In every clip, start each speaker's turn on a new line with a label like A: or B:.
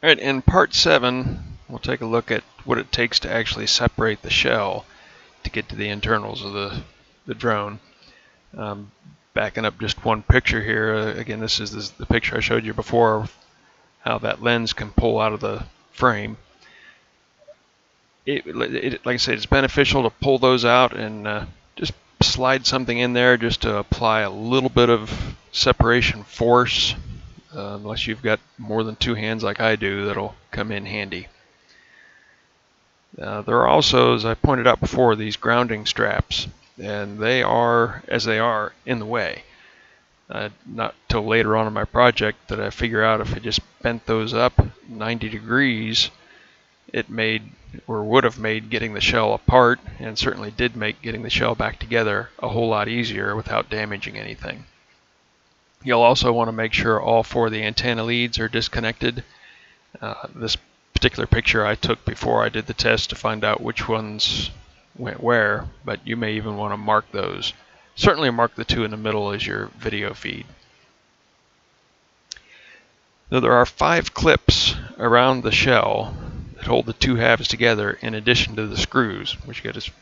A: Alright, in part 7, we'll take a look at what it takes to actually separate the shell to get to the internals of the drone. Backing up just one picture here, again this is the picture I showed you before, how that lens can pull out of the frame. Like I said, it's beneficial to pull those out and just slide something in there just to apply a little bit of separation force. Unless you've got more than two hands like I do, that'll come in handy. There are also, as I pointed out before, these grounding straps, and they are, as they are, in the way. Not till later on in my project did I figure out if I just bent those up 90 degrees, it made, or would have made, getting the shell apart, and certainly did make getting the shell back together a whole lot easier without damaging anything. You'll also want to make sure all four of the antenna leads are disconnected. This particular picture I took before I did the test to find out which ones went where, but you may even want to mark those. Certainly mark the two in the middle as your video feed. Now there are 5 clips around the shell that hold the two halves together in addition to the screws, which you got to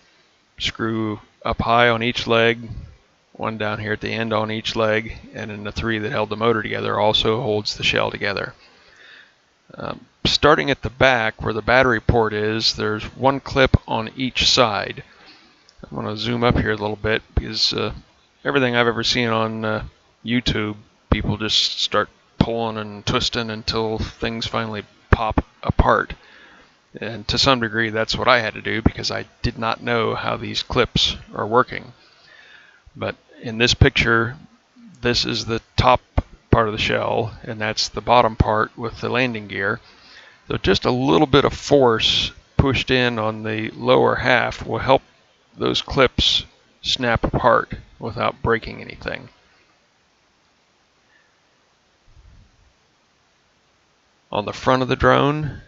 A: screw up high on each leg, one down here at the end on each leg, and then the 3 that held the motor together also holds the shell together. Starting at the back where the battery port is, there's one clip on each side. I'm going to zoom up here a little bit because everything I've ever seen on YouTube, people just start pulling and twisting until things finally pop apart. And to some degree that's what I had to do because I did not know how these clips are working. But in this picture, this is the top part of the shell, and that's the bottom part with the landing gear. So just a little bit of force pushed in on the lower half will help those clips snap apart without breaking anything. On the front of the drone,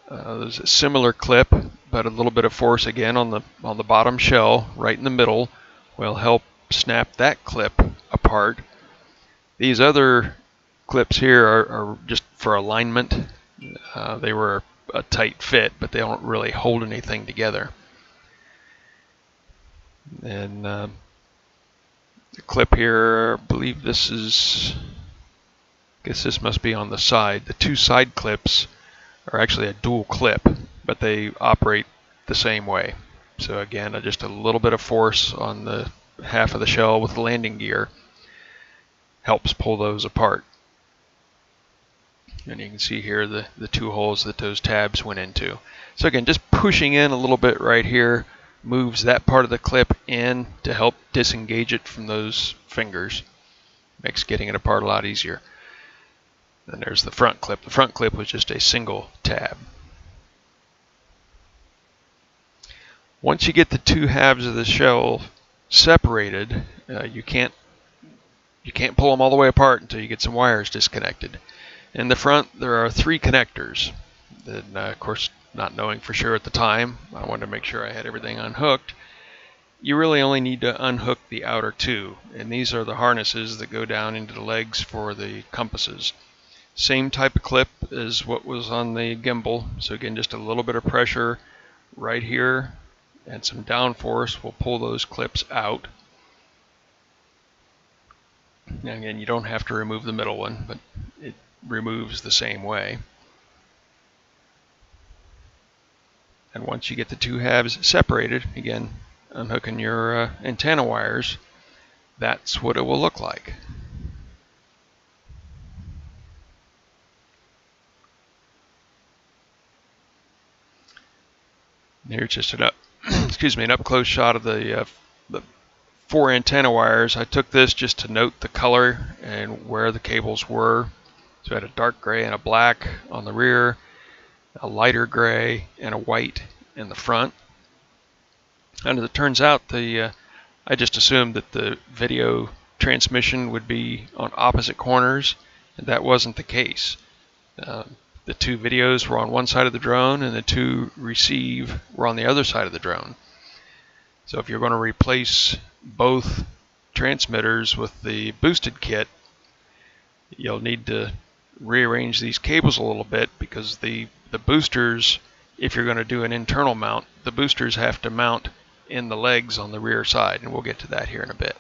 A: there's a similar clip, but a little bit of force again on the bottom shell right in the middle will help snap that clip apart. These other clips here are just for alignment. They were a tight fit, but they don't really hold anything together. And the clip here, I believe this is, I guess this must be on the side. The 2 side clips are actually a dual clip, but they operate the same way. So again, just a little bit of force on the half of the shell with the landing gear helps pull those apart. And you can see here the 2 holes that those tabs went into. So again, just pushing in a little bit right here moves that part of the clip in to help disengage it from those fingers. Makes getting it apart a lot easier. Then there's the front clip. The front clip was just a single tab. Once you get the 2 halves of the shell separated, you can't pull them all the way apart until you get some wires disconnected. In the front there are 3 connectors. And, of course, not knowing for sure at the time, I wanted to make sure I had everything unhooked. You really only need to unhook the outer 2, and these are the harnesses that go down into the legs for the compasses. Same type of clip as what was on the gimbal, so again just a little bit of pressure right here and some downforce will pull those clips out. Now again, you don't have to remove the middle one, but it removes the same way. And once you get the 2 halves separated, again unhooking your antenna wires, that's what it will look like. Here's just an up close shot of the 4 antenna wires. I took this just to note the color and where the cables were. So I had a dark gray and a black on the rear, a lighter gray and a white in the front. And as it turns out, I just assumed that the video transmission would be on opposite corners, and that wasn't the case. The 2 videos were on one side of the drone and the 2 receive were on the other side of the drone. So if you're going to replace both transmitters with the boosted kit, you'll need to rearrange these cables a little bit because the boosters, if you're going to do an internal mount, the boosters have to mount in the legs on the rear side, and we'll get to that here in a bit.